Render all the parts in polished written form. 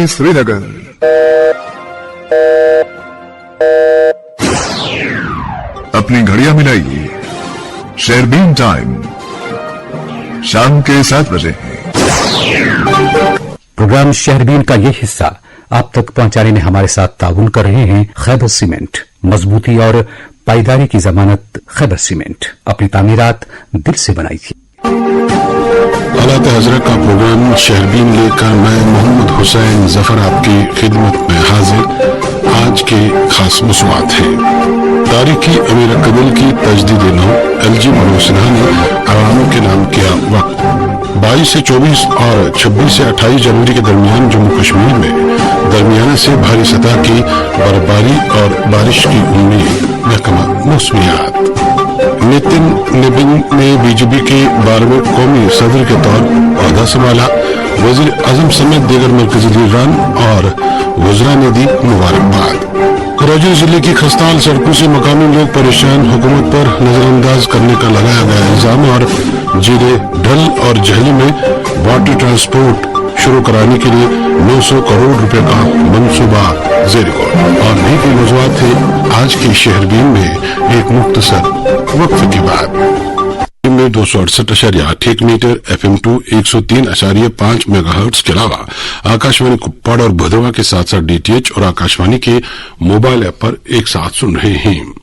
श्रीनगर। अपनी घड़ियां मिलाइए, शेरबीन टाइम शाम के 7 बजे। प्रोग्राम शहरबीन का ये हिस्सा आप तक पहुंचाने में हमारे साथ ताउन कर रहे हैं खैबर सीमेंट। मजबूती और पायदारी की जमानत खैबर सीमेंट। अपनी तामीरात दिल से बनाइए। हालात हजरत का प्रोग्राम शहरबीन लेकर मैं मोहम्मद हुसैन जफर आपकी खिदमत में हाजिर। आज के खास मौज़ूआत हैं। तारीखी अमीर कबील की तजदीद नौ LG मनोज सिन्हा ने अवामों के नाम किया वक्त। 22 से 24 और 26 से 28 जनवरी के दरमियान जम्मू कश्मीर में दरमियाना से भारी सतह की बर्फबारी और बारिश की उम्मीद। महकमा मौसमियात। नितिन निबिन ने बीजेपी के 12वें कौमी सदर के तौर ओहदा संभाला। वजीर आजम समेत दीगर मरकजी लीडरान और वज़रा ने दी मुबारकबाद। कराची जिले की खस्ताहाल सड़कों से मकामी लोग परेशान। हुकूमत पर नजरअंदाज करने का लगाया गया इल्जाम। और जिले ढल और जहली में वाटर ट्रांसपोर्ट शुरू कराने के लिए 900 करोड़ रुपए का मंसूबा ज़ेर गौर। और भी कई मौज़ूआत थे आज की शहरबीन में। एक मुख्तसर वक्फ के बाद में 268.8 मीटर FM2 103.5 मेगाहर्ट्ज के अलावा आकाशवाणी कुप्पाड़ और भदरवा के साथ साथ DTH और आकाशवाणी के मोबाइल ऐप पर एक साथ सुन रहे हैं।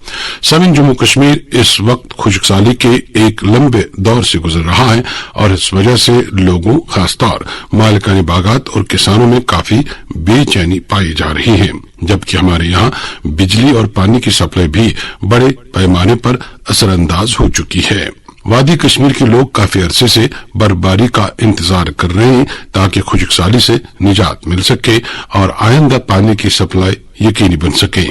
समीन जम्मू कश्मीर इस वक्त खुशकसाली के एक लंबे दौर से गुजर रहा है और इस वजह से लोगों खासतौर मालिकाने बागात और किसानों में काफी बेचैनी पाई जा रही है। जबकि हमारे यहाँ बिजली और पानी की सप्लाई भी बड़े पैमाने पर असरअंदाज हो चुकी है। वादी कश्मीर के लोग काफी अरसे से बर्फबारी का इंतजार कर रहे हैं ताकि खुशकसाली से निजात मिल सके और आइंदा पानी की सप्लाई यकीनी बन सके।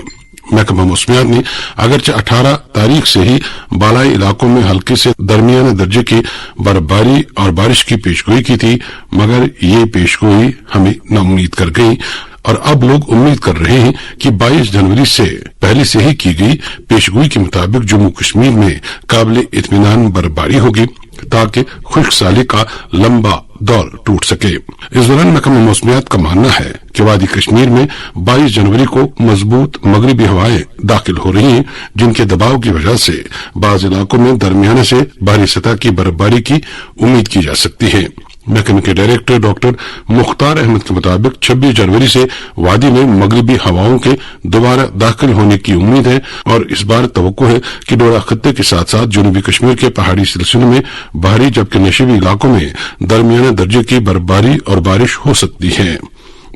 महकमा मौसमियात ने अगरचे 18 तारीख से ही बालाई इलाकों में हल्के से दरमियाने दर्जे की बर्फबारी और बारिश की पेशगोई की थी, मगर ये पेशगोई हमें नाउम्मीद कर गई और अब लोग उम्मीद कर रहे हैं कि 22 जनवरी से पहले से ही की गई पेशगोई के मुताबिक जम्मू कश्मीर में काबिल इत्मीनान बर्फबारी होगी ताकि खुशकसाली का लंबा दौर टूट सके। इस दौरान महकमा मौसमियात का मानना है कि वादी कश्मीर में 22 जनवरी को मजबूत मगरिबी हवाएं दाखिल हो रही हैं, जिनके दबाव की वजह से बाज इलाकों में दरमियाने से भारी सतह की बर्फबारी की उम्मीद की जा सकती है। महकमे के डायरेक्टर डॉक्टर मुख्तार अहमद के मुताबिक 26 जनवरी से वादी में मगरिबी हवाओं के दोबारा दाखिल होने की उम्मीद है और इस बार तवक्को है कि डोडा खत्ते के साथ साथ जनूबी कश्मीर के पहाड़ी सिलसिलों में भारी जबकि नशीबी इलाकों में दरमियाने दर्जे की बर्फबारी और बारिश हो सकती है।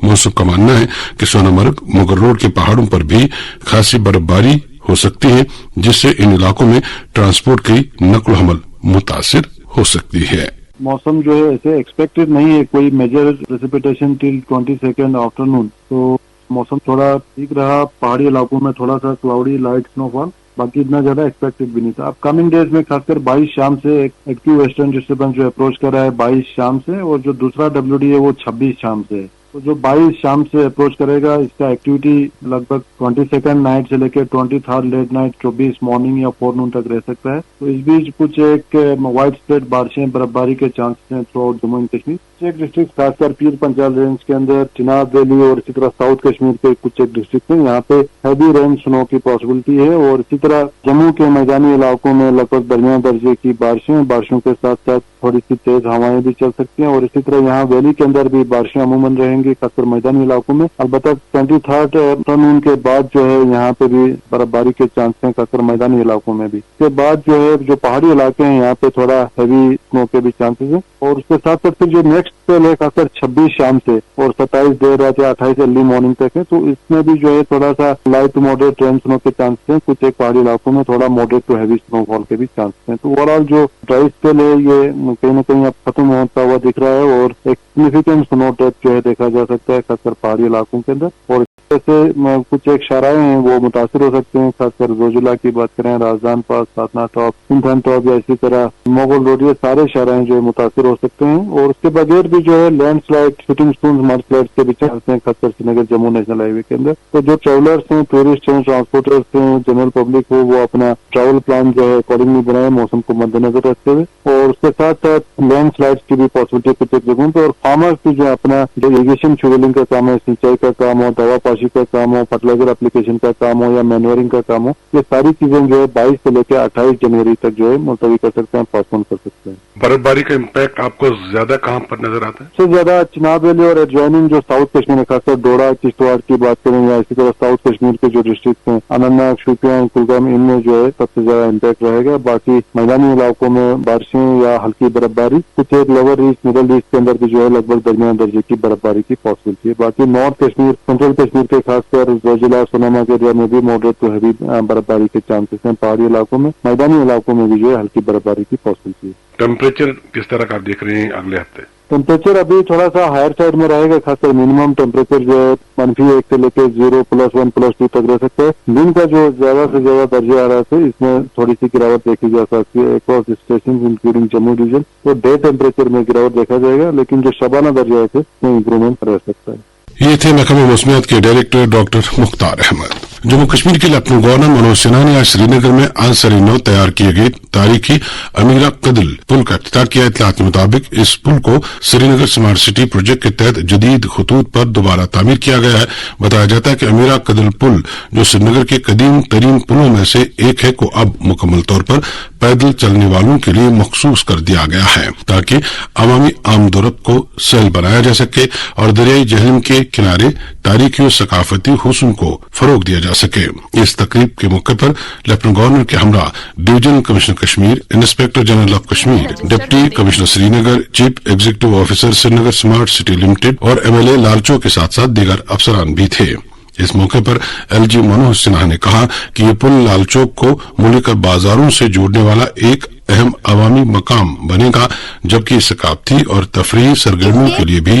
मौसम का मानना है कि सोनामर्ग मुगल रोड के पहाड़ों पर भी खासी बर्फबारी हो सकती है, जिससे इन इलाकों में ट्रांसपोर्ट की नक्ल हमल मुतासिर हो सकती है। मौसम जो है ऐसे एक्सपेक्टेड नहीं है कोई मेजर प्रेसिपिटेशन टिल 22 आफ्टरनून, तो मौसम थोड़ा ठीक रहा। पहाड़ी इलाकों में थोड़ा सा क्लाउडी लाइट स्नोफॉल, बाकी इतना ज्यादा एक्सपेक्टेड भी नहीं था। अब कमिंग डेज में खासकर 22 शाम से एक एक्टिव वेस्टर्न डिस्टर्बेंस जो अप्रोच कर रहा है 22 शाम से, और जो दूसरा WD है वो 26 शाम से। तो जो 22 शाम से अप्रोच करेगा इसका एक्टिविटी लगभग 22 नाइट से लेकर 23 लेट नाइट 24 मॉर्निंग या फोरनून तक रह सकता है। तो इस बीच कुछ एक वाइड स्प्रेड बारिशें बर्फबारी के चांसेस हैं through out Jammu and Kashmir. एक डिस्ट्रिक्ट खासकर पीर पंचाल रेंज के अंदर चिनाब वैली और इसी तरह साउथ कश्मीर के कुछ एक डिस्ट्रिक्ट हैं, यहाँ पे हैवी रेन स्नो की पॉसिबिलिटी है। और इसी तरह जम्मू के मैदानी इलाकों में लगभग दरमियान दर्जे की बारिशों के साथ साथ थोड़ी सी तेज हवाएं भी चल सकती हैं। और इसी तरह यहाँ वैली के अंदर भी बारिशें अमूमन रहेंगी खासकर मैदानी इलाकों में। अलबत्ता 23 आफ्टरनून के बाद जो है यहाँ पे भी बर्फबारी के चांस हैं खासकर मैदानी इलाकों में भी। इसके बाद जो है जो पहाड़ी इलाके हैं यहाँ पे थोड़ा हैवी स्नो के भी चांसेस हैं। और उसके साथ साथ फिर जो नेक्स्ट स्पेल है खासकर 26 शाम से और 27 देर रात या 28 अर्ली मॉर्निंग तक है, तो इसमें भी जो है थोड़ा सा light to moderate rain snow के चांसेस हैं। कुछ एक पहाड़ी इलाकों में थोड़ा मॉडरेट टू हैवी स्नोफॉल के भी चांसेस हैं। तो ओवरऑल जो ड्राई स्पेल है ये कहीं ना कहीं अब खत्म होता हुआ दिख रहा है और एक सिग्निफिकेंट स्नो डेथ जो है देखा जा सकता है खासकर पहाड़ी इलाकों के अंदर। और जैसे कुछ एक शराएं हैं वो मुतासर हो सकते हैं, खासकर जोजिला की बात करें, राजदान पास, सातना टॉप, सिंथन टॉप या इसी तरह मोगल रोड, ये सारे शराएं जो है मुतासर हो सकते हैं। और उसके बगैर भी जो है landslide, shooting stone, mud slide के भी चांस हैं, खासकर श्रीनगर जम्मू नेशनल हाईवे के अंदर। तो जो ट्रेवलर्स हैं, टूरिस्ट हैं, ट्रांसपोर्टर्स हैं, जनरल पब्लिक हो, वो अपना ट्रैवल प्लान जो है अकॉर्डिंगली बनाए मौसम को मद्देनजर रखते हुए। और उसके साथ साथ लैंड स्लाइड की भी पॉसिबिलिटी कुछ एक जगहों पर। और फार्मर्स की जो अपना जो इरिगेशन शेड्यूलिंग का काम है, सिंचाई का काम हो, दवा पाशी का काम हो, फर्टिलाइजर एप्लीकेशन का काम हो या मैन्योरिंग का काम हो, ये सारी चीजें जो है 22 से लेकर 28 जनवरी तक जो है मुलतवी कर सकते हैं, पोस्टपोन कर सकते हैं। बर्फबारी का इम्पैक्ट आपको ज्यादा कहाँ पर नजर आता है? सबसे ज्यादा चिनाब वैली और एडजॉइनिंग जो साउथ कश्मीर है, खासकर डोडा, किश्तवाड़ की बात करें या इसी तरह साउथ कश्मीर के जो डिस्ट्रिक्ट हैं, अनंतनाग, शोपियां, कुलगाम, इनमें जो है सबसे ज्यादा इम्पैक्ट रहेगा। बाकी मैदानी इलाकों में बारिशें या हल्की बर्फबारी, कुछ एक लोअर रीच, मिडल रीच के अंदर भी जो है लगभग दरमियान दर्जे की बर्फबारी की पॉसिबिलिटी है। बाकी नॉर्थ कश्मीर, सेंट्रल कश्मीर के खासकर जोजिला, सोनामा के एरिया में भी मॉडरेट टू हैवी बर्फबारी के चांसेस हैं। पहाड़ी इलाकों में, मैदानी इलाकों में भी जो है हल्की बर्फबारी की पॉसिबिलिटी है। टेम्परेचर किस तरह का आप देख रहे हैं अगले हफ्ते? टेम्परेचर अभी थोड़ा सा हायर साइड में रहेगा, खासकर मिनिमम टेम्परेचर जो है -1 से लेकर 0, +1, +2 तक रह सकता है। दिन का जो ज्यादा से ज्यादा दर्जे आ रहा था, इसमें थोड़ी सी गिरावट देखी जा सकती है across station including Jammu division. तो डे टेम्परेचर में गिरावट देखा जाएगा, लेकिन जो शबाना दर्जा है उसमें इंप्रूवमेंट रह सकता है। ये थे महकमे मौसमियात के डायरेक्टर डॉक्टर मुख्तार अहमद। जम्मू कश्मीर के लेफ्टिनेंट गवर्नर मनोज सिन्हा ने आज श्रीनगर में आंसर नौ तैयार किए गए तारीखी अमीरा कदल पुल का इफ्तिताह किया। इत्तलात के मुताबिक इस पुल को श्रीनगर स्मार्ट सिटी प्रोजेक्ट के तहत जदीद खतूत पर दोबारा तामीर किया गया है। बताया जाता है कि अमीरा कदल पुल, जो श्रीनगर के कदीम तरीन पुलों में से एक है, को अब मुकम्मल तौर पर पैदल चलने वालों के लिए मखसूस कर दिया गया है, ताकि अवामी आमदोरफ्त को सहल बनाया जा सके और दरियाई जहलम के किनारे तारीखी और सकाफती हुस्न को फरोग दिया जा सके। इस तकरीब के मौके पर लेफ्टिनेंट गवर्नर के हमरा divisional commissioner Kashmir, inspector general of Kashmir, deputy commissioner Srinagar, chief executive officer Srinagar smart city limited और MLA लालचो के साथ साथ दीगर अफसरान भी थे। इस मौके पर LG मनोज सिन्हा ने कहा कि ये पुल लालचौक को मुल्क बाजारों से जोड़ने वाला एक अहम अवामी मकाम बनेगा, जबकि सकाफती और तफरीही सरगर्मियों के लिए भी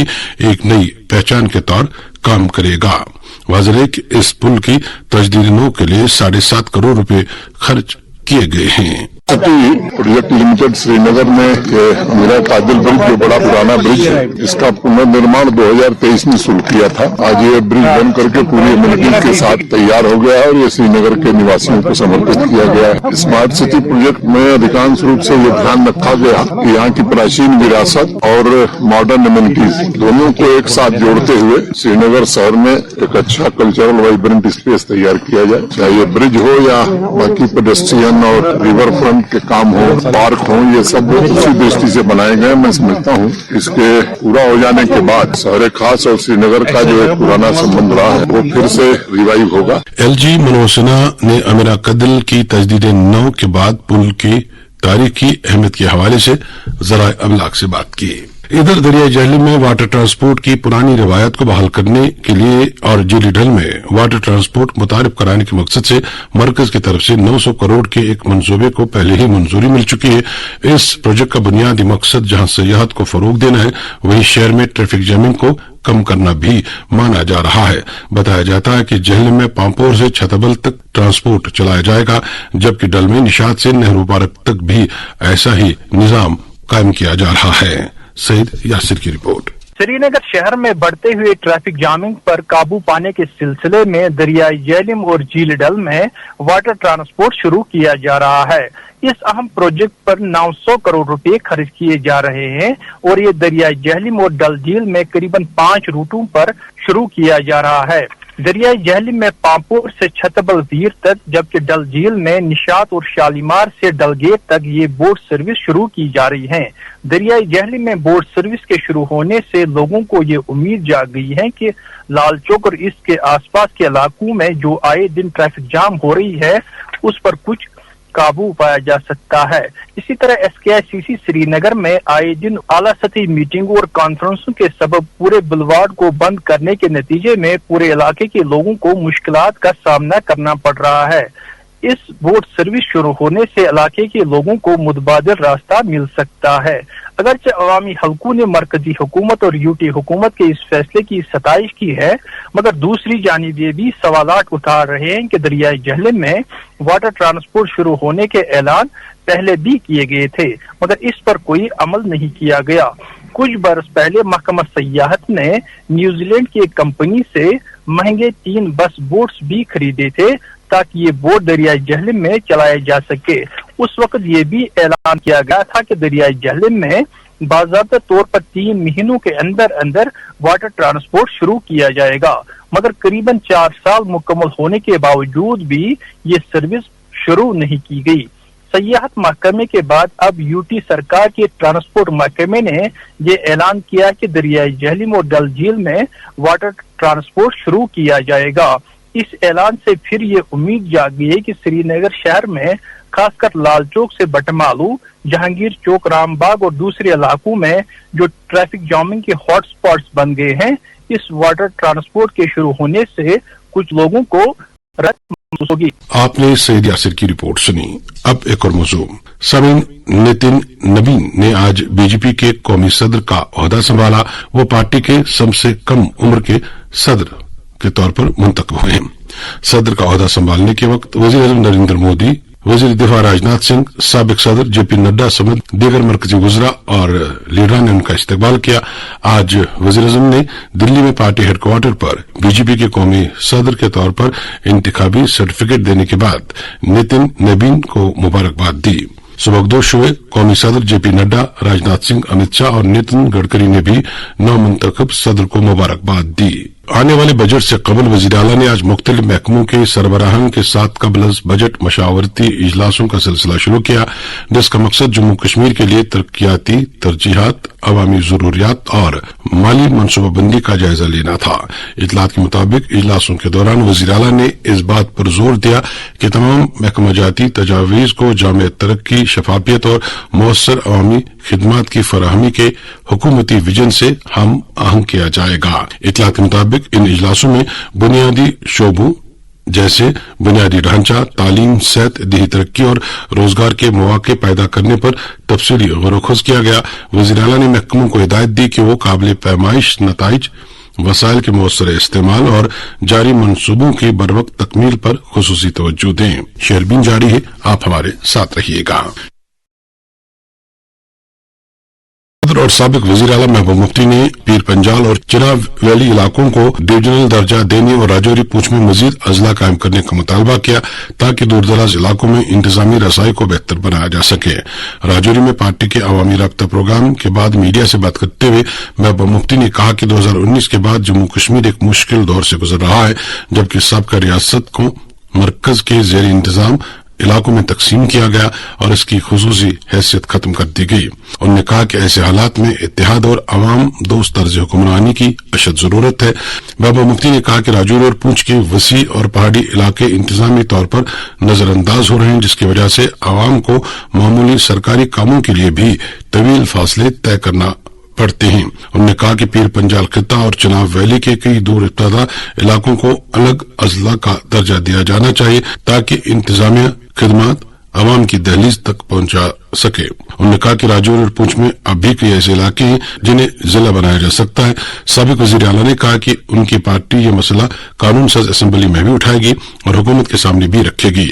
एक नई पहचान के तौर काम करेगा। वाज़ेह है कि इस पुल की तजदीद नौ के लिए 7.5 करोड़ रुपए खर्च किए गए हैं। सिटी प्रोजेक्ट लिमिटेड श्रीनगर में ये अमीरा कादिल ब्रिज, जो बड़ा पुराना ब्रिज है, इसका पुनर्निर्माण 2023 में शुरू किया था। आज ये ब्रिज बन करके पूरी अम्यूनिटी के साथ तैयार हो गया है और ये श्रीनगर के निवासियों को समर्पित किया गया है। स्मार्ट सिटी प्रोजेक्ट में अधिकांश रूप से ये ध्यान रखा गया कि यहाँ की प्राचीन विरासत और मॉडर्न अम्यूनिटीज दोनों को एक साथ जोड़ते हुए श्रीनगर शहर में एक अच्छा कल्चरल वाइब्रेंट स्पेस तैयार किया जाए, चाहे ये ब्रिज हो या बाकी पेडेस्ट्रियन और रिवर फ्रंट के काम हो, पार्क हो, ये सब उसी दृष्टि से बनाए गए। मैं समझता हूँ इसके पूरा हो जाने के बाद शहर खास और श्रीनगर का जो एक पुराना संबंध रहा है वो फिर से रिवाइव होगा। LG मनोज सिन्हा ने अमीरा कदल की तजदीद नौ के बाद पुल की तारीखी अहमियत के हवाले से जराए अबलाग से बात की। इधर दरियाई जहलम में वाटर ट्रांसपोर्ट की पुरानी रवायत को बहाल करने के लिए और जीली ढल में वाटर ट्रांसपोर्ट मुतारिफ कराने के मकसद से मरकज की तरफ से 900 करोड़ के एक मंसूबे को पहले ही मंजूरी मिल चुकी है। इस प्रोजेक्ट का बुनियादी मकसद जहां सयाहत को फरोग देना है, वहीं शहर में ट्रैफिक जैमिंग को कम करना भी माना जा रहा है। बताया जाता है कि जहलम में पांपोर से छतबल तक ट्रांसपोर्ट चलाया जाएगा, जबकि डल में निशात से नेहरू पार्क तक भी ऐसा ही निजाम कायम किया जा रहा है। सईद यासिर की रिपोर्ट। श्रीनगर शहर में बढ़ते हुए ट्रैफिक जामिंग पर काबू पाने के सिलसिले में दरियाई जहलम और झील डल में वाटर ट्रांसपोर्ट शुरू किया जा रहा है। इस अहम प्रोजेक्ट पर 900 करोड़ रुपए खर्च किए जा रहे हैं और ये दरियाई जहलम और डल झील में करीबन 5 रूटों पर शुरू किया जा रहा है। दरियाई जहलम में पांपोर से छतबल वीर तक, जबकि डल झील में निशात और शालीमार से डलगेट तक ये बोट सर्विस शुरू की जा रही है। दरियाई जहलम में बोट सर्विस के शुरू होने से लोगों को ये उम्मीद जाग गई है कि लालचौक और इसके आसपास के इलाकों में जो आए दिन ट्रैफिक जाम हो रही है उस पर कुछ काबू पाया जा सकता है। इसी तरह SKICC श्रीनगर में आए दिन आला सतही मीटिंग और कॉन्फ्रेंसों के सबब पूरे बुलवार्ड को बंद करने के नतीजे में पूरे इलाके के लोगों को मुश्किलात का सामना करना पड़ रहा है। इस बोट सर्विस शुरू होने से इलाके के लोगों को मुतबादिल रास्ता मिल सकता है। अगरचे अवामी हलकों ने मरकजी हुकूमत और यूटी हुकूमत के इस फैसले की सताइश की है, मगर दूसरी जानिब ये भी सवालात उठा रहे हैं कि दरियाई जहलम में वाटर ट्रांसपोर्ट शुरू होने के ऐलान पहले भी किए गए थे, मगर इस पर कोई अमल नहीं किया गया। कुछ बरस पहले महकमा सयाहत ने न्यूजीलैंड की एक कंपनी से महंगे 3 बस बोट्स भी खरीदे थे ताकि ये बोट दरियाई जहलम में चलाए जा सके। उस वक्त ये भी ऐलान किया गया था कि दरियाई जहलम में बाज़ाब्ता तौर पर 3 महीनों के अंदर अंदर वाटर ट्रांसपोर्ट शुरू किया जाएगा, मगर करीबन 4 साल मुकम्मल होने के बावजूद भी ये सर्विस शुरू नहीं की गई। सयाहत महकमे के बाद अब यूटी सरकार के ट्रांसपोर्ट महकमे ने ये ऐलान किया कि दरियाई जहलम और डल झील में वाटर ट्रांसपोर्ट शुरू किया जाएगा। इस ऐलान से फिर ये उम्मीद जागी है कि श्रीनगर शहर में खासकर लाल चौक से बटमालू, जहांगीर चौक, रामबाग और दूसरे इलाकों में जो ट्रैफिक जामिंग के हॉट स्पॉट्स बन गए हैं, इस वाटर ट्रांसपोर्ट के शुरू होने से कुछ लोगों को राहत महसूस होगी। आपने सईद यासिर की रिपोर्ट सुनी। अब एक और मौजू। समीन नितिन नबीन ने आज बीजेपी के कौमी सदर का ओहदा संभाला। वो पार्टी के सबसे कम उम्र के सदर के तौर पर मुंतखब हुए हैं। सदर का ओहदा संभालने के वक्त वजीर आज़म नरेंद्र मोदी, वजीर दिफा राजनाथ सिंह, साबिक सदर जेपी नड्डा समेत दीगर मरकजी वज़रा और लीडरान ने उनका इस्तकबाल किया। आज वजीर आज़म ने दिल्ली में पार्टी हेडक्वार्टर पर बीजेपी के कौमी सदर के तौर पर इंतखाबी सर्टिफिकेट देने के बाद नितिन नबीन को मुबारकबाद दी। सुबकदोश हुए कौमी सदर जेपी नड्डा, राजनाथ सिंह, अमित शाह और नितिन गडकरी ने भी नवमुंतखब सदर को मुबारकबाद दी। आने वाले बजट से कबल वज़ीर आला ने आज मुख्तलिफ महकमों के सरबराहान के साथ कबल बजट मशावरती इजलासों का सिलसिला शुरू किया, जिसका मकसद जम्मू कश्मीर के लिए तरक्याती तरजीहात, अवामी जरूरियात और माली मनसूबाबंदी का जायजा लेना था। इतलात के मुताबिक इजलासों के दौरान वज़ीर आला ने इस बात पर जोर दिया कि तमाम महकमा जाती तजावीज को जामे तरक्की, शफाफियत और मौसर अवामी खिदमात की फराहमी के हुकूमती विजन से हम आहंग किया जाएगा। इतलात के मुताबिक इन इजलासों में बुनियादी शोबों जैसे बुनियादी ढांचा, तालीम, सेहत, देही तरक्की और रोजगार के मौके पैदा करने पर तफसीली गौर-व-खुज किया गया। वज़ीर आला ने महकमों को हिदायत दी कि वो काबिल पैमाइश नताइज, वसाइल के मौसर इस्तेमाल और जारी मंसूबों की बरवक्त तकमील पर खुसूसी तवज्जो दें। शेरबीन जारी है, आप हमारे साथ रहिएगा। और साबिक वजीर आला महबूब मुफ्ती ने पीर पंजाल और चिनाब वैली इलाकों को डिवीजनल दर्जा देने और राजौरी पूंछ में मजीद अजला कायम करने का मुतालबा किया ताकि दूरदराज इलाकों में इंतजामी रसाई को बेहतर बनाया जा सके। राजौरी में पार्टी के अवामी राब्ता प्रोग्राम के बाद मीडिया से बात करते हुए महबूब मुफ्ती ने कहा कि 2019 के बाद जम्मू कश्मीर एक मुश्किल दौर से गुजर रहा है, जबकि सबका रियासत को मरकज के जेर इंतजाम इलाकों में तकसीम किया गया और इसकी खुसूसी हैसियत खत्म कर दी गई। उन्होंने कहा कि ऐसे हालात में इत्तेहाद और अवाम दोस्त तर्ज हुक्मरानी की अशद जरूरत है। महबूब मुफ्ती ने कहा कि राजौरी और पूंछ के वसी और पहाड़ी इलाके इंतजामी तौर पर नजरअंदाज हो रहे हैं, जिसकी वजह से अवाम को मामूली सरकारी कामों के लिए भी तवील फासले तय करना पड़ते हैं। उन्होंने कहा कि पीर पंजाल खिता और चिनाब वैली के कई दूर इब्तदा इलाकों को अलग अजला का दर्जा दिया जाना चाहिए ताकि इंतजामिया खिदमात अवाम की दहलीज तक पहुंचा सके। उन्होंने कहा कि राजौरी और पूंछ में अब भी कई ऐसे इलाके हैं जिन्हें जिला बनाया जा सकता है। साबिक वजीर आला ने कहा कि उनकी पार्टी ये मसला कानून साज असेंबली में भी उठाएगी और हुकूमत के सामने भी रखेगी।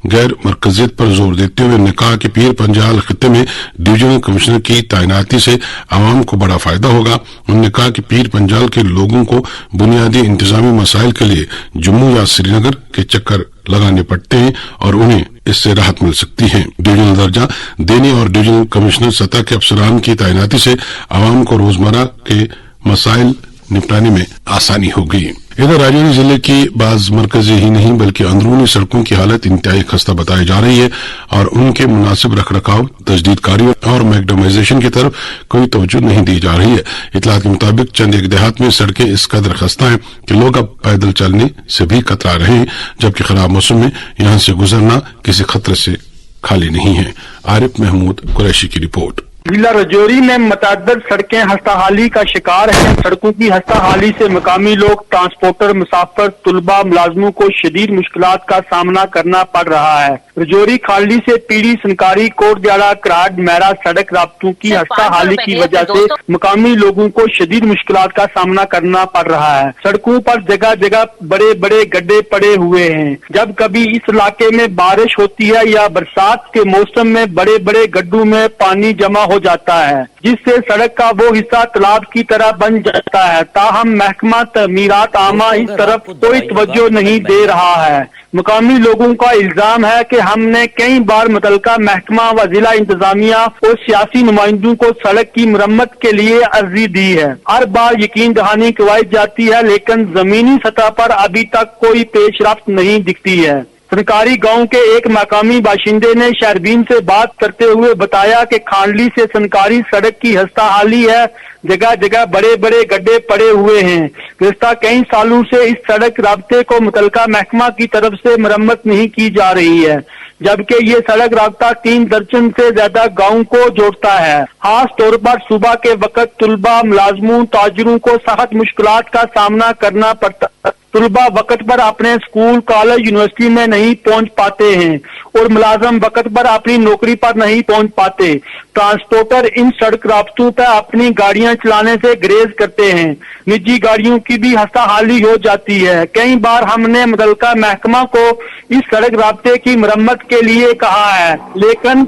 गैर मरकजियत पर जोर देते हुए उन्होंने कहा कि पीर पंजाल खिते में डिवीजनल कमिश्नर की तैनाती से अवाम को बड़ा फायदा होगा। उन्होंने कहा कि पीर पंजाल के लोगों को बुनियादी इंतजामी मसाइल के लिए जम्मू या श्रीनगर के चक्कर लगाने पड़ते हैं और उन्हें इससे राहत मिल सकती है। डिवीजनल दर्जा देने और डिवीजनल कमिश्नर सतह के अफसरान की तैनाती से आवाम को रोजमर्रा के मसाइल निपटाने में आसानी होगी। इधर राजौरी जिले की बाज मरकजी ही नहीं बल्कि अंदरूनी सड़कों की हालत इंतहाई खस्ता बताई जा रही है और उनके मुनासिब रखरखाव, तजदीदकारी और मैकडमाइजेशन की तरफ कोई तवज्जो नहीं दी जा रही है। इतलात के मुताबिक चंद एक देहात में सड़कें इस कदर खस्ता हैं कि लोग अब पैदल चलने से भी कतरा रहे हैं, जबकि खराब मौसम में यहां से गुजरना किसी खतरे से खाली नहीं है। आरिफ महमूद कुरैशी की रिपोर्ट। जिला रजौरी में मतअद्दद सड़कें हस्ताहाली का शिकार हैं। सड़कों की हस्ताहाली से मकामी लोग, ट्रांसपोर्टर, मुसाफिर, तुलबा, मुलाजमों को शदीद मुश्किलात का सामना करना पड़ रहा है। रजौरी खालडी से पीड़ी, सनकारी, कोट दियाड़ा, कराड, मैरा सड़क राब्तों की हस्ताहाली की वजह से मकामी लोगों को शदीद मुश्किलात का सामना करना पड़ रहा है। सड़कों पर जगह जगह बड़े बड़े गड्ढे पड़े हुए हैं। जब कभी इस इलाके में बारिश होती है या बरसात के मौसम में बड़े बड़े गड्ढों में पानी जमा हो जाता है, जिससे सड़क का वो हिस्सा तालाब की तरह बन जाता है। ताहम महकमा तमीरात आमा इस तरफ कोई तवज्जो नहीं दे रहा है। मकामी लोगों का इल्जाम है कि हमने कई बार मुतलका महकमा व जिला इंतजामिया और सियासी नुमाइंदों को सड़क की मरम्मत के लिए अर्जी दी है। हर बार यकीन दहानी करवाई जाती है, लेकिन जमीनी सतह पर अभी तक कोई पेशरफ्त नहीं दिखती है। सरकारी गांव के एक मकामी बाशिंदे ने शहरबीन से बात करते हुए बताया कि खांडली से सनकारी सड़क की हस्ताहाली है। जगह जगह बड़े बड़े गड्ढे पड़े हुए हैं। गुज़िश्ता कई सालों से इस सड़क राब्ते को मुतलका महकमा की तरफ से मरम्मत नहीं की जा रही है, जबकि ये सड़क राब्ता 3 दर्जन से ज्यादा गाँव को जोड़ता है। खास तौर पर सुबह के वक्त तुलबा, मुलाजमों, ताजरों को सख्त मुश्किलात का सामना करना पड़ता है। तुलबा वक्त पर अपने स्कूल, कॉलेज, यूनिवर्सिटी में नहीं पहुंच पाते हैं और मुलाजम वक्त पर अपनी नौकरी पर नहीं पहुंच पाते। ट्रांसपोर्टर इन सड़क राब्तों पर अपनी गाड़ियां चलाने से ग्रेज करते हैं। निजी गाड़ियों की भी हस्ताहाली हो जाती है। कई बार हमने मुतलका महकमा को इस सड़क राब्ते की मरम्मत के लिए कहा है, लेकिन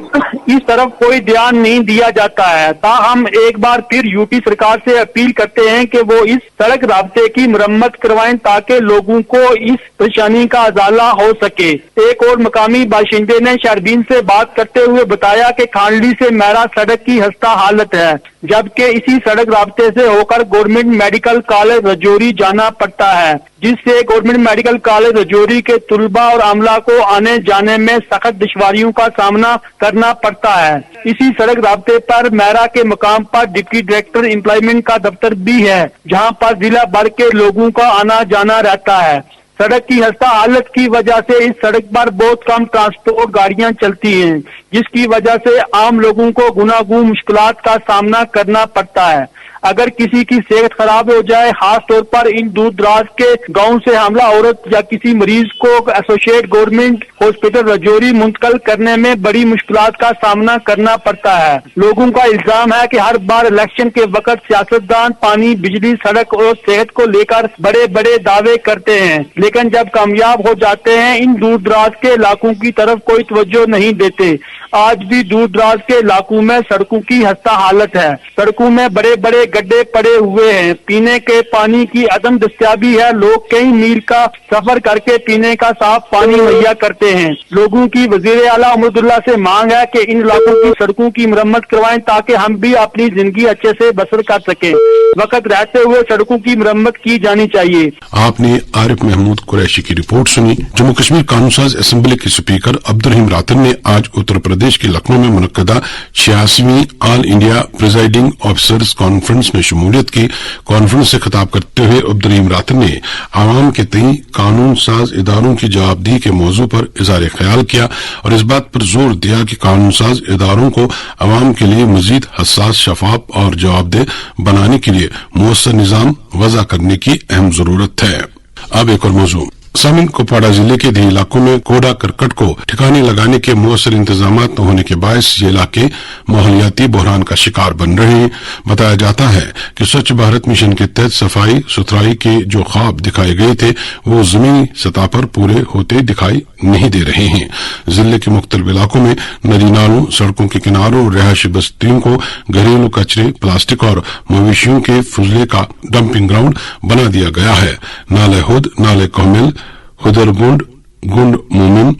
इस तरफ कोई ध्यान नहीं दिया जाता है। ताहम एक बार फिर यूटी सरकार से अपील करते हैं कि वो इस सड़क राब्ते की मरम्मत करवाएं ताकि लोगों को इस परेशानी का अजाला हो सके। एक और मकामी बाशिंदे ने शहरबीन से बात करते हुए बताया कि खांडली से मैरा सड़क की हस्ता हालत है, जबकि इसी सड़क राब्ते से होकर गवर्नमेंट मेडिकल कॉलेज रजौरी जाना पड़ता है, जिससे गवर्नमेंट मेडिकल कॉलेज रजौरी के तुलबा और अमला को आने जाने में सख्त दुश्वारियों का सामना करना पड़ता है। इसी सड़क राब्ते पर मैरा के मकाम पर डिप्टी डायरेक्टर एम्प्लॉयमेंट का दफ्तर भी है, जहां पर जिला भर के लोगों का आना जाना रहता है। सड़क की हस्ता हालत की वजह से इस सड़क पर बहुत कम ट्रांसपोर्ट गाड़ियां चलती हैं, जिसकी वजह से आम लोगों को गुनागू मुश्किलात का सामना करना पड़ता है। अगर किसी की सेहत खराब हो जाए, खास तौर पर इन दूर दराज के गांव से हमला औरत या किसी मरीज को एसोसिएट गवर्नमेंट हॉस्पिटल रजौरी मुंतकिल करने में बड़ी मुश्किलात का सामना करना पड़ता है। लोगों का इल्जाम है कि हर बार इलेक्शन के वक्त सियासतदान पानी, बिजली, सड़क और सेहत को लेकर बड़े बड़े दावे करते हैं, लेकिन जब कामयाब हो जाते हैं इन दूर दराज के इलाकों की तरफ कोई तवज्जो नहीं देते। आज भी दूर दराज के इलाकों में सड़कों की हस्ता हालत है। सड़कों में बड़े बड़े गड्ढे पड़े हुए हैं। पीने के पानी की अदम दस्तयाबी है। लोग कई मील का सफर करके पीने का साफ पानी मुहैया करते हैं। लोगों की वजीर आला अहमदुल्ला से मांग है कि इन इलाकों की सड़कों की मरम्मत करवाएं ताकि हम भी अपनी जिंदगी अच्छे से बसर कर सके। वक्त रहते हुए सड़कों की मरम्मत की जानी चाहिए। आपने आरिफ महमूद कुरैशी की रिपोर्ट सुनी। जम्मू कश्मीर कानून साज असेंबली के स्पीकर अब्दुल रहीम रातन ने आज उत्तर प्रदेश के लखनऊ में मुनक्कदा 86वीं all India presiding officers conference में शमूलियत की। कॉन्फ्रेंस से खिताब करते हुए अब्दुल रहीम रातन ने आवाम के तई कानून साज इदारों की जवाबदेही के मौजू पर इज़हार ख्याल किया और इस बात पर जोर दिया कि कानून साज इदारों को आवाम के लिए मजीद हसास, शफाफ और जवाबदेह बनाने के लिए मुअस्सर निजाम वज़ा करने की अहम जरूरत है। अब एक और मौजू। सामिन कुपवाड़ा जिले के देही इलाकों में कूड़ा करकट को ठिकाने लगाने के मुअस्सर इंतजाम न होने के बायस ये इलाके माहौलियाती बहरान का शिकार बन रहे हैं। बताया जाता है कि स्वच्छ भारत मिशन के तहत सफाई सुथराई के जो ख्वाब दिखाए गए थे वो जमीनी सतह पर पूरे होते दिखाई नहीं दे रहे हैं। जिले के मुख्तलिफ इलाकों में नदी नालों, सड़कों के किनारों और रिहायशी बस्तियों को घरेलू कचरे, प्लास्टिक और मवेशियों के फुजले का डंपिंग ग्राउंड बना दिया गया है। नाले हुद, नाले कोमिल, खुदरगुंड, गुंड मोमिन,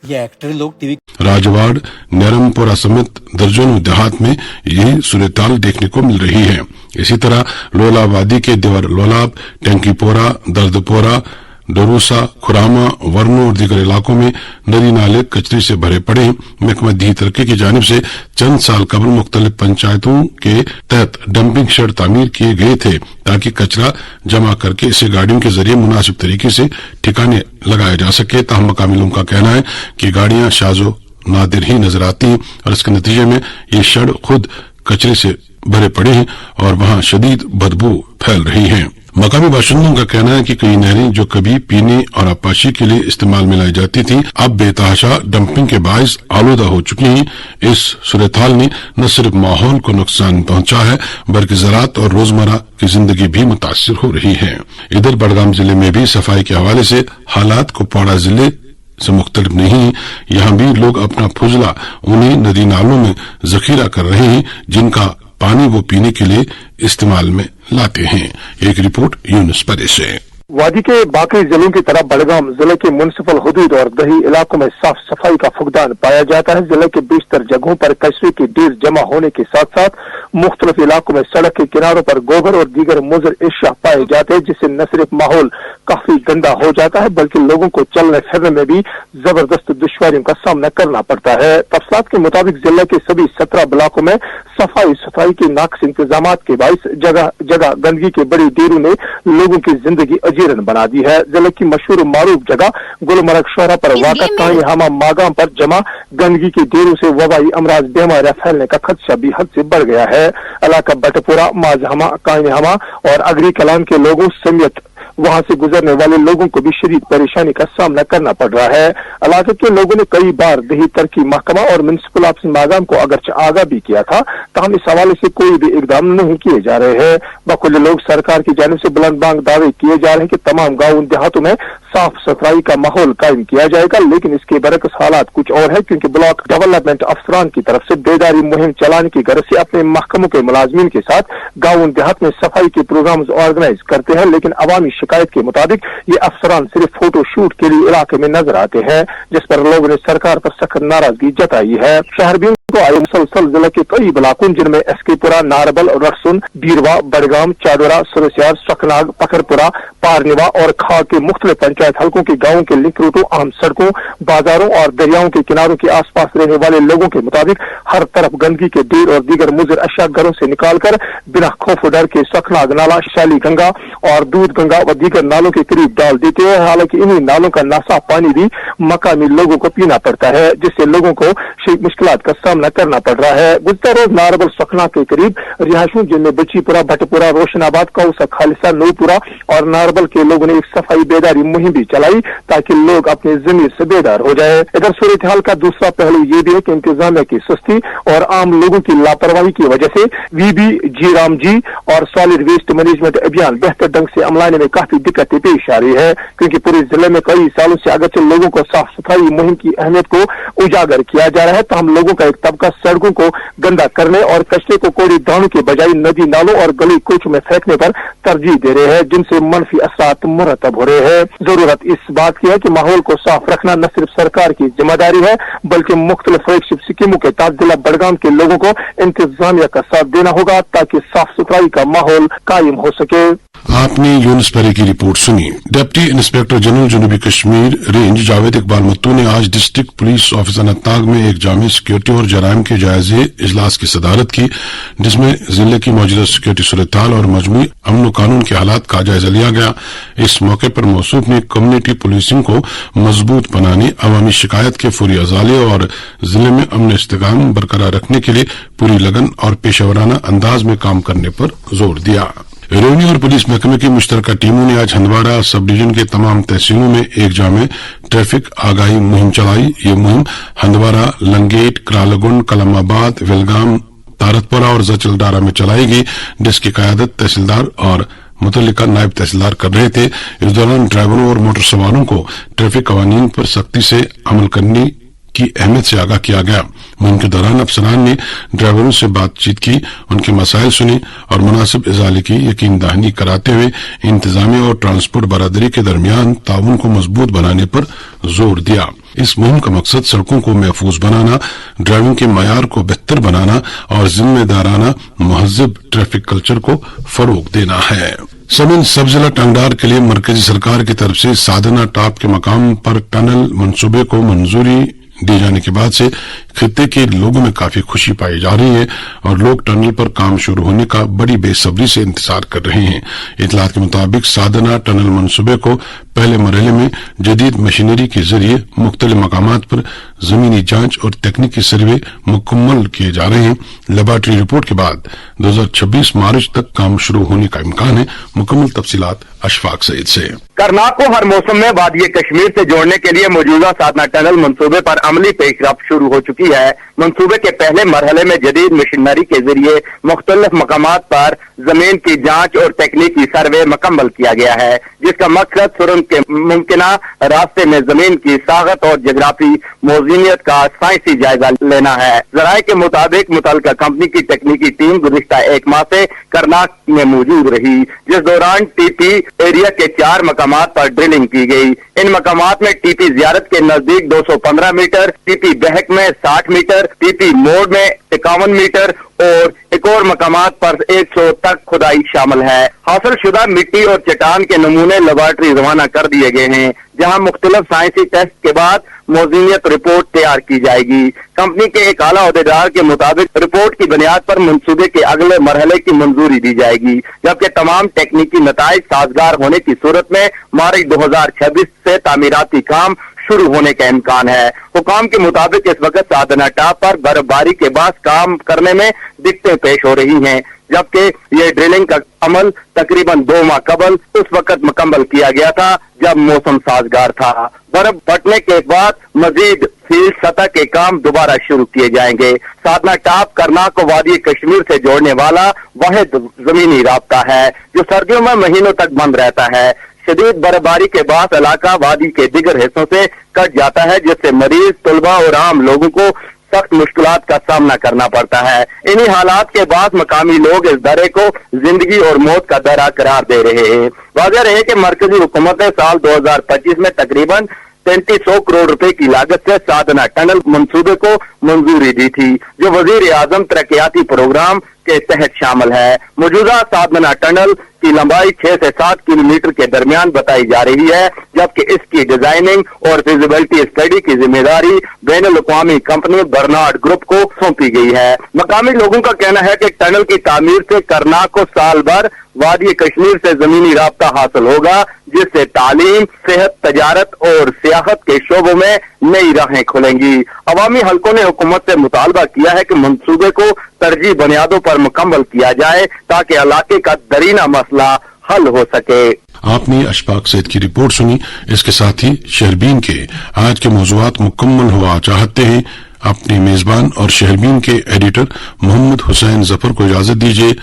ये एक्टर लोग टीवी राजवाड़, नरमपुरा समेत दर्जनों देहात में यही सूरताल देखने को मिल रही है। इसी तरह लोलावादी के देवर लोलाब, टंकीपोरा, दर्दपोरा, डरूसा, खुरामा, वर्नो और दीगर इलाकों में नदी नाले कचरे से भरे पड़े। महकमा दी तरक्की की जानिब से चंद साल कबल मुख्तलिफ पंचायतों के तहत डंपिंग शेड तामीर किए गए थे ताकि कचरा जमा करके इसे गाड़ियों के जरिए मुनासिब तरीके से ठिकाने लगाया जा सके। ताहम मकामी लोगों का कहना है कि गाड़ियां शाजो नादिर ही नजर आती हैं और इसके नतीजे में ये सड़क खुद कचरे से भरे पड़े हैं और वहां शदीद बदबू फैल रही है। मकामी बाशिंदों का कहना है कि कई नहरें जो कभी पीने और आबपाशी के लिए इस्तेमाल में लाई जाती थी अब बेतहाशा डंपिंग के बायस आलूदा हो चुकी हैं। इस सूरत-हाल ने न सिर्फ माहौल को नुकसान पहुंचा है बल्कि ज़राअत और रोजमर्रा की जिंदगी भी मुतासिर हो रही है। इधर बडगाम जिले में भी सफाई के हवाले से हालात कुपवाड़ा जिले से मुख्तलिफ नहीं। यहाँ भी लोग अपना फुजला उन्हीं नदी नालों में जखीरा कर रहे हैं जिनका पानी वो पीने के लिए इस्तेमाल में लाते हैं। एक रिपोर्ट यूनुस परे से। वादी के बाकी जिलों की तरह बडगाम जिले के म्युनिसिपल हुदूद और दही इलाकों में साफ सफाई का फुकदान पाया जाता है। जिले के बेशतर जगहों पर कचरे की ढेर जमा होने के साथ साथ मुख्तलिफ इलाकों में सड़क के किनारों पर गोबर और दीगर मुज़र एशिया पाए जाते हैं जिससे न सिर्फ माहौल काफी गंदा हो जाता है बल्कि लोगों को चलने फिरने में भी जबरदस्त दुश्वारियों का सामना करना पड़ता है। तफसीलात के मुताबिक जिले के सभी 17 ब्लॉकों में सफाई सुथराई के नाक़िस इंतजाम के बाइस जगह जगह गंदगी के बड़ी ढेरों ने लोगों की जिंदगी अजीरन बना दी है। जिले की मशहूर मारूफ जगह गुलमर्ग शहरा पर वाक़ा कायहामा मागाम पर जमा गंदगी के ढेरों से वबाई अमराज बीमारियां फैलने का खदशा भी हद से बढ़ गया है। इलाका बटपुरा, माजहमा, कायहामा और अगरी कलाम के लोगों समेत वहां से गुजरने वाले लोगों को भी शदीद परेशानी का सामना करना पड़ रहा है। इलाके के लोगों ने कई बार दही तरक्की महकमा और म्युनिसिपल ऑफिस मागाम को अगरचे आगाह भी किया था ताहम इस हवाले से कोई भी इकदाम नहीं किए जा रहे हैं। बकुल लोग सरकार की जानिब से बुलंद बांग दावे किए जा रहे हैं कि तमाम गाँव देहातों में साफ सफाई का माहौल कायम किया जाएगा लेकिन इसके बरक्स हालात कुछ और है क्योंकि ब्लॉक डेवलपमेंट अफसरान की तरफ से बेदारी मुहिम चलाने की गर्ज से अपने महकमों के मुलाजमीन के साथ गाँव देहात में सफाई के प्रोग्राम ऑर्गेनाइज करते हैं लेकिन अवामी शिकायत के मुताबिक ये अफसरान सिर्फ फोटो शूट के लिए इलाके में नजर आते हैं जिस पर लोगों ने सरकार पर सख्त नाराजगी जताई है। शहरबीन को आए मुसलसल जिले के कई इलाकों जिनमें एसकेपुरा, नारबल, रक्सुन, बीरवा, बडगाम, चाडोरा, सुरसियार, सकनाग, पखरपुरा, पारनिवा और खाग के मुख्तलिफ पंचायत हल्कों के गाँवों के लिंक रूटों, अहम सड़कों, बाजारों और दरियाओं के किनारों के आसपास रहने वाले लोगों के मुताबिक हर तरफ गंदगी के ढेर और दीगर मुजर अशिया घरों से निकालकर बिना खौफ डर के सकनाग नाला, शैली गंगा और दूध गंगा व दीगर नालों के करीब डाल देते हैं। हालांकि इन्हीं नालों का नासाफ पानी भी मकामी लोगों को पीना पड़ता है जिससे लोगों को मुश्किलात का सामना करना पड़ रहा है। गुज़िश्ता रोज नारबल सकना के करीब रिहायशों जिनमें बचीपुरा, भटपुरा, रोशनाबाद, कौसा, खालिसा, नूरपुरा और नारबल के लोगों ने एक सफाई बेदारी मुहिम भी चलाई ताकि लोग अपने ज़मीर से बेदार हो जाए। इधर सूरत हाल का दूसरा पहलू ये भी है कि इंतजामिया की सुस्ती और आम लोगों की लापरवाही की वजह से वीबी, जी राम जी और सॉलिड वेस्ट मैनेजमेंट अभियान बेहतर ढंग से अमलाने में काफी दिक्कतें पेश आ रही है क्योंकि पूरे जिले में कई सालों से अगरचे लोगों को साफ सफाई मुहिम की अहमियत को उजागर किया जा रहा है तो हम लोगों का एक तबका सड़कों को गंदा करने और कचरे को कूड़े दानों के बजाय नदी नालों और गली कूच में फेंकने पर तरजीह दे रहे हैं जिनसे मनफी असरात मुरतब हो रहे हैं। जरूरत इस बात की है कि माहौल को साफ रखना न सिर्फ सरकार की जिम्मेदारी है बल्कि मुख्तलिफ फ्लैगशिप स्कीमों के तहत जिला बडगाम के लोगों को इंतजामिया का साथ देना होगा ताकि साफ सुथराई का माहौल कायम हो सके। आपने यूनुस परे की रिपोर्ट सुनी। डिप्टी इंस्पेक्टर जनरल जनूबी कश्मीर रेंज जावेद इकबाल मत्तू ने आज डिस्ट्रिक्ट पुलिस ऑफिस अनंतनाग में एक जामी सिक्योरिटी और जराइम के जायजे इजलास की सदारत की जिसमें जिले की मौजूदा सिक्योरिटी सूरत-हाल और मजमूई अमन कानून के हालात का जायजा लिया गया। इस मौके पर मौसूफ ने कम्युनिटी पुलिसिंग को मजबूत बनाने, अवामी शिकायत के फौरी अजाले और जिले में अमन इस्तेकाम बरकरार रखने के लिए पूरी लगन और पेशेवराना अंदाज में काम करने पर जोर दिया। रेवेन्यू और पुलिस महकमे की मुश्तरका टीमों ने आज हंदवाड़ा सब डिवीजन के तमाम तहसीलों में एक जामे ट्रैफिक आगाही मुहिम चलाई। ये मुहिम हंदवाड़ा, लंगेट, क्रालगुंड, कलमाबाद, वेलगाम, तारतपुरा और जचलडारा में चलाई गई जिसकी क़यादत तहसीलदार और मुतल्लिका नायब तहसीलदार कर रहे थे। इस दौरान ड्राइवरों और मोटर सवारों को ट्रैफिक कवानीन पर सख्ती से अमल करने की अहमियत से आगाह किया गया। मुहिम के दौरान अफसरान ने ड्राइवरों से बातचीत की, उनके मसाइल सुने और मुनासिब इजाले की यकीन दहानी कराते हुए इंतजामिया और ट्रांसपोर्ट बरादरी के दरमियान ताउन को मजबूत बनाने पर जोर दिया। इस मुहिम का मकसद सड़कों को महफूज बनाना, ड्राइविंग के मयार को बेहतर बनाना और जिम्मेदाराना महज़ब ट्रैफिक कल्चर को फरोग देना है। समीन सब जिला टंगडार के लिए मरकजी सरकार की तरफ से साधना टॉप के मकाम पर टनल मंसूबे को मंजूरी दिए जाने के बाद से खित्ते के लोगों में काफी खुशी पाई जा रही है और लोग टनल पर काम शुरू होने का बड़ी बेसब्री से इंतजार कर रहे हैं। इतलात के मुताबिक साधना टनल मंसूबे को पहले मरहले में जदीद मशीनरी के जरिए मुख्तलिफ मकामात पर जमीनी जांच और तकनीकी सर्वे मुकम्मल किए जा रहे हैं। लेबॉर्ट्री रिपोर्ट के बाद 2026 मार्च तक काम शुरू होने का इम्कान है। मुकम्मल तफसीलात अशफाक सईद से। करनाक को हर मौसम में वादी कश्मीर से जोड़ने के लिए मौजूदा साधना टनल मंसूबे पर अमली पेशरफ्त शुरू हो चुकी है। मंसूबे के पहले मरहले में जदीद मशीनरी के जरिए मुख्तलिफ मकामात पर जमीन की जांच और तकनीकी सर्वे मुकम्मल किया गया है, जिसका मकसद सुरंग के मुमकिना रास्ते में जमीन की सागत और जगराफी मौजूदियत का साइंसी जायजा लेना है। जराये के मुताबिक मुतल्लिका कंपनी की तकनीकी टीम गुज़िश्ता एक माह से करनाक में मौजूद रही, जिस दौरान टीपी एरिया के 4 मकामात पर ड्रिलिंग की गई। इन मकामात में टीपी ज़ियारत के नजदीक 215 मीटर, टीपी बहक में 60 मीटर, टीपी मोड़ में 51 मीटर और एक और मकामात पर 100 तक खुदाई शामिल है। हासिल शुदा मिट्टी और चट्टान के नमूने लेबॉर्ट्री रवाना कर दिए गए हैं, जहां मुख्तलिफ साइंसी टेस्ट के बाद मौजूदियत रिपोर्ट तैयार की जाएगी। कंपनी के एक आला अहदेदार के मुताबिक रिपोर्ट की बुनियाद पर मंसूबे के अगले मरहले की मंजूरी दी जाएगी, जबकि तमाम तकनीकी नताइज साजगार होने की सूरत में मार्च 2026 से तामीराती काम शुरू होने का इम्कान है। हुकाम के मुताबिक इस वक्त साधना टाप पर बर्फबारी के बाद काम करने में दिक्कतें पेश हो रही हैं, जबकि ये ड्रिलिंग का अमल तकरीबन 2 माह कबल उस वक्त मुकम्मल किया गया था जब मौसम साजगार था। बर्फ फटने के बाद मजीद फील्ड सतह के काम दोबारा शुरू किए जाएंगे। साधना टाप करनाक को वादी कश्मीर से जोड़ने वाला वाहिद जमीनी रास्ता है जो सर्दियों में महीनों तक बंद रहता है। शदीद बर्फबारी के बाद इलाका वादी के दिगर हिस्सों से कट जाता है, जिससे मरीज, तलबा और आम लोगों को सख्त मुश्किलात का सामना करना पड़ता है। इन्हीं हालात के बाद मकामी लोग इस दर्रे को जिंदगी और मौत का दर्रा करार दे रहे हैं। वाज़ेह रहे कि मरकजी हुकूमत ने साल 2025 में तकरीबन 3300 करोड़ रुपए की लागत से साधना टनल मंसूबे को मंजूरी दी थी, जो वजीर आजम तरक्याती प्रोग्राम के तहत शामिल है। मौजूदा साधना टनल की लंबाई 6 से 7 किलोमीटर के दरमियान बताई जा रही है, जबकि इसकी डिजाइनिंग और फिजिबिलिटी स्टडी की जिम्मेदारी बैनुल अक़वामी कंपनी बर्नार्ड ग्रुप को सौंपी गई है। मकामी लोगों का कहना है कि टनल की तामीर से करनाक को साल भर वादी कश्मीर से जमीनी राब्ता हासिल होगा, जिससे तालीम, सेहत, तजारत और सियाहत के शोबों में नई राहें खुलेंगी। अवामी हलकों ने हुकूमत से मुतालबा किया है कि मंसूबे को तरजीह बुनियादों पर मुकम्मल किया जाए ताकि इलाके का दरीना मसला हल हो सके। आपने अशफाक सईद की रिपोर्ट सुनी। इसके साथ ही शहरबीन के आज के मौज़ूआत मुकम्मल हुआ चाहते हैं। अपने मेजबान और शहरबीन के एडिटर मोहम्मद हुसैन जफर को इजाजत दीजिए।